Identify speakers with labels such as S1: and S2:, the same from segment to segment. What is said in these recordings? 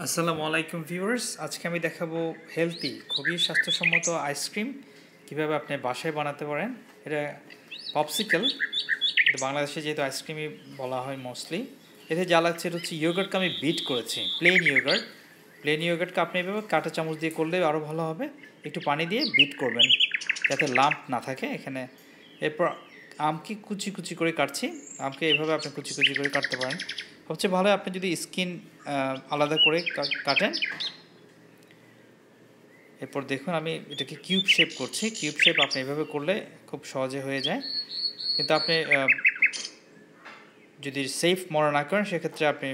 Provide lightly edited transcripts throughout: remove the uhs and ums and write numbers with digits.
S1: আসসালামু আলাইকুম ভিউয়ার্স, আজকে আমি দেখাবো হেলদি খুবই স্বাস্থ্যসম্মত আইসক্রিম কিভাবে আপনি বাসায় বানাতে পারেন। এটা পপসিকল, এটা বাংলাদেশে যেহেতু আইসক্রিমই বলা হয় মোস্টলি। এতে যা লাগছে এটা হচ্ছে ইয়োগার্টকে আমি বিট করেছি, প্লেন ইয়োগার্টকে আপনি এভাবে কাঁটা চামচ দিয়ে করলে আরও ভালো হবে। একটু পানি দিয়ে বিট করবেন যাতে লাম্প না থাকে এখানে। এরপর আমকে কুচি কুচি করে কাটছি, আমকে এভাবে আপনি কুচি কুচি করে কাটতে পারেন। সবচেয়ে ভালো আপনি যদি স্কিন আলাদা করে কাটেন। এরপর দেখুন আমি এটাকে কিউব শেপ করছি। কিউব শেপ আপনি এভাবে করলে খুব সহজে হয়ে যায়, কিন্তু আপনি যদি সেফ মনে না করেন সেক্ষেত্রে আপনি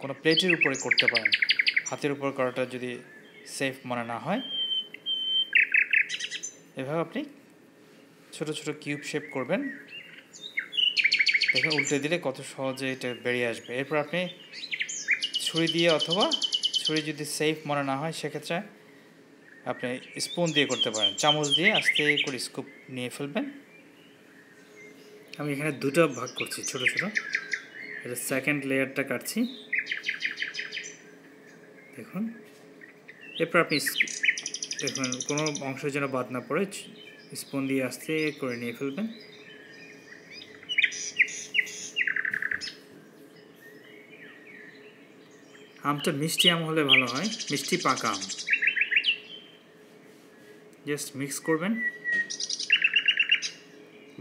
S1: কোনো প্লেটের উপরে করতে পারেন। হাতের উপর করাটা যদি সেফ মনে না হয়, এভাবে আপনি ছোট ছোট কিউব শেপ করবেন। দেখুন উল্টে দিলে কত সহজে এটা বেরিয়ে আসবে। এরপর আপনি ছুরি দিয়ে, অথবা ছুরি যদি সেফ মনে না হয় সেক্ষেত্রে আপনি স্পুন দিয়ে করতে পারেন। চামচ দিয়ে আস্তে করে স্কুপ নিয়ে ফেলবেন। আমি এখানে দুটো ভাগ করছি ছোট ছোট। এটা সেকেন্ড লেয়ারটা কাটছি, দেখুন। এরপর আপনি দেখুন কোনো অংশ যেন বাদ না পড়ে, স্পুন দিয়ে আস্তে করে নিয়ে ফেলবেন। আমটা মিষ্টি আম হলে ভালো হয়, মিষ্টি পাকা আম। জাস্ট মিক্স করবেন,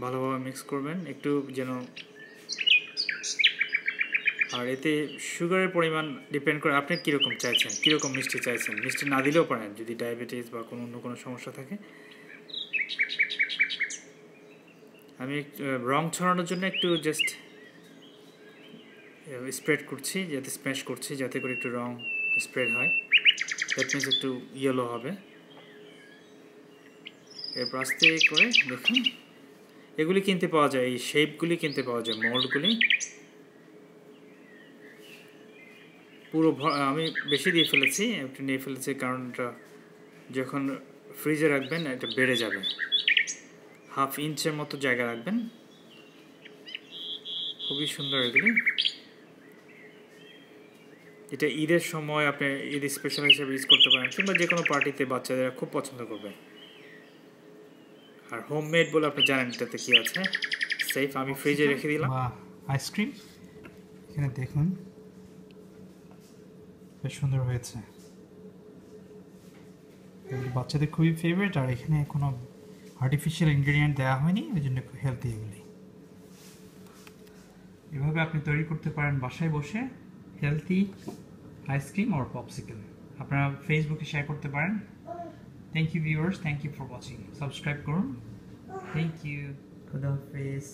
S1: ভালোভাবে মিক্স করবেন একটু যেন। আর এতে সুগারের পরিমাণ ডিপেন্ড করে আপনি কীরকম চাইছেন, কীরকম মিষ্টি চাইছেন। মিষ্টি না দিলেও পারেন যদি ডায়াবেটিস বা কোনো অন্য কোনো সমস্যা থাকে। আমি রং ছড়ানোর জন্য একটু জাস্ট স্প্রেড করছি, যাতে স্ম্যাশ করছি যাতে করে একটু রং স্প্রেড হয়। দ্যাট মিনস একটু ইয়েলো হবে। এরপর আস্তে করে দেখুন, এগুলি কিনতে পাওয়া যায়, এই শেপগুলি কিনতে পাওয়া যায়, মোল্ডগুলি। পুরো আমি বেশি দিয়ে ফেলেছি, একটু নিয়ে ফেলেছি, কারণটা যখন ফ্রিজে রাখবেন এটা বেড়ে যাবে। হাফ ইঞ্চের মতো জায়গা রাখবেন। খুবই সুন্দর এগুলি। এটা ঈদের সময় আপনি ঈদ স্পেশাল হিসেবে ইউজ করতে পারেন, কিংবা যে কোনো পার্টিতে বাচ্চাদের খুব পছন্দ করবে। আর হোমমেড বলে আপনি জানেন এটাতে কী আছে, সেফ। আমি ফ্রিজে রেখে দিলাম। আইসক্রিম এখানে দেখুন বেশ সুন্দর হয়েছে, বাচ্চাদের খুবই ফেভারিট। আর এখানে কোনো আর্টিফিশিয়াল ইনগ্রেডিয়েন্ট দেওয়া হয়নি, ওই জন্য খুব হেলদি এগুলি। এভাবে আপনি তৈরি করতে পারেন বাসায় বসে হেলদি আইসক্রিম আর পপসিকল। আপনারা ফেসবুকে শেয়ার করতে পারেন। Thank you viewers, thank you for watching. Subscribe করুন। থ্যাংক ইউ, খুদা হাফেজ।